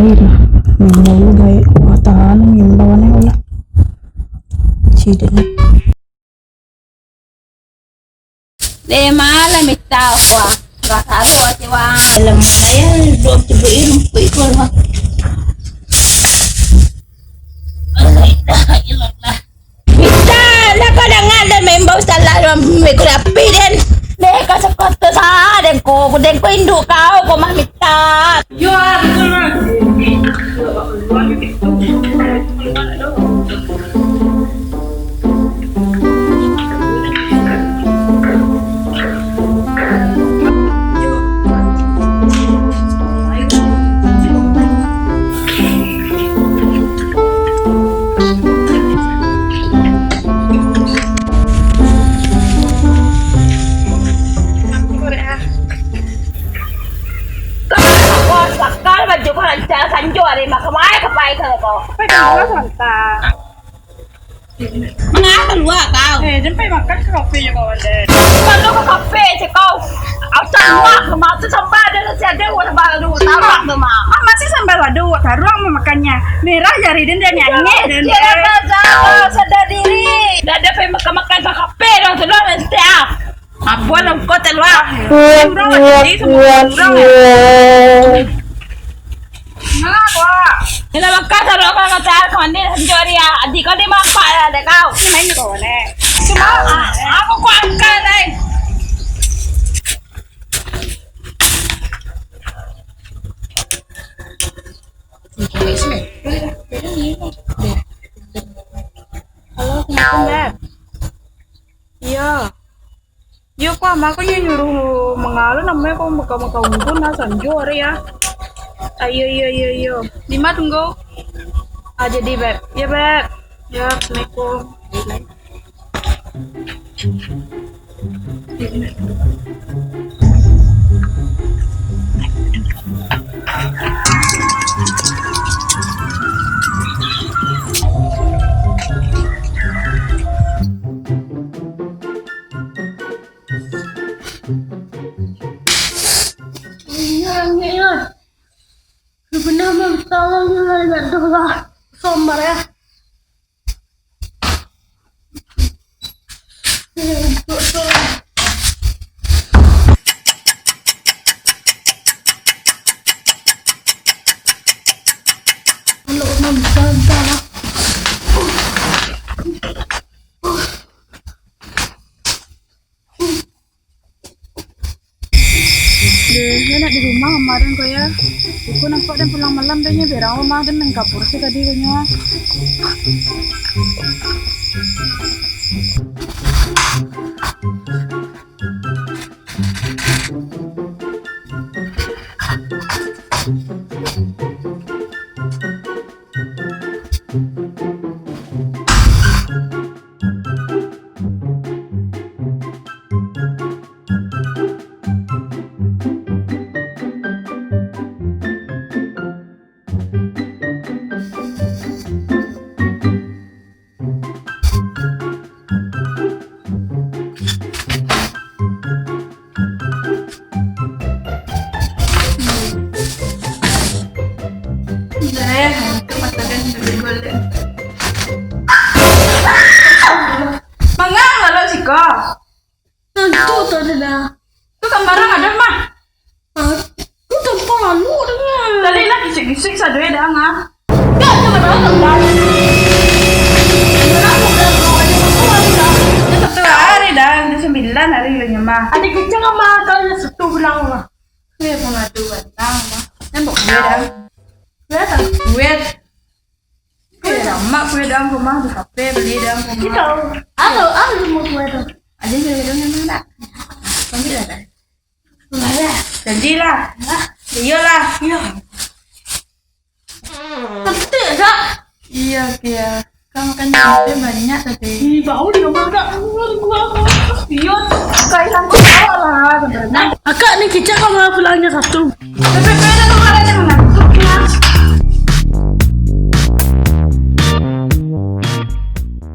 air minum gay kuatan imbawannya ulah cidin de malam itaw ko kasado at iwa alam mo na yan doon tibuin mo ko na Mita, laka na nga na may imbaw sa lalo may kulapidin Neka sa koto sa den ko hindu kau ko mamita Sakal baju ko lang sanjo ari makamay kapay ka ko.ไปกันว่าสอนตา Mga kalwa ka. ฉันไปมากัดกาแฟก่อนเลย Kalau ka kape si ko. Au sanwa ka ma sa samba de sa de wala ba lu tawa ka ma. masih sambil waduh taruang memakannya merah jari dan nyanyi dan Siapa jago sadar diri. Dada pe makan sa kape no sa lo stia. Apa nang ko talwa. kurang jadi semua kurang Nangakwa Ila magkasa ro ka ka ko ni sanjo ari adi ko di mapa de ka. Main ko ne Cuma ako ko ang kanay. Halo, Beb. Iya. Iya kok makanya nyuruh mengalu namanya kok muka-muka unggul nah sanjo ya. Ayo iya. Lima tunggu. Jadi Beb. Ya Beb. Ya, Assalamualaikum. Iya. Benar tolong lah sombar ya. Dia nak di rumah kemarin kok ya. Aku nampak dan pulang malam dia berang rumah dan main kapur sih tadi kayaknya. Itu tadi dah. Itu gambaran ada mah. Itu tempat lu dengan. Tadi lah gisik-gisik sadwe dah ngah. Ya cuma tempat. Satu hari dah, ini 9 hari ini mah. Adik kecil nggak makan satu bilang mah. Ini pengaduan tang mah. Nembok gue dah. Lihat tak? Gue. Gue dah mak gue dah rumah di kafe beli dah Kita. rumah. Ada mau gue tu. Aja jadi dong yang mana? Panggil ada. Ada. Janjilah. Iyalah. Iya. Tapi tak. Iya kia. Kamu kan nyampe banyak tadi. Di bau dia mana? Iya. Kaitan kau lah sebenarnya. Akak ni kecil kau mau pulangnya satu. Tapi beda kemarin yang mana?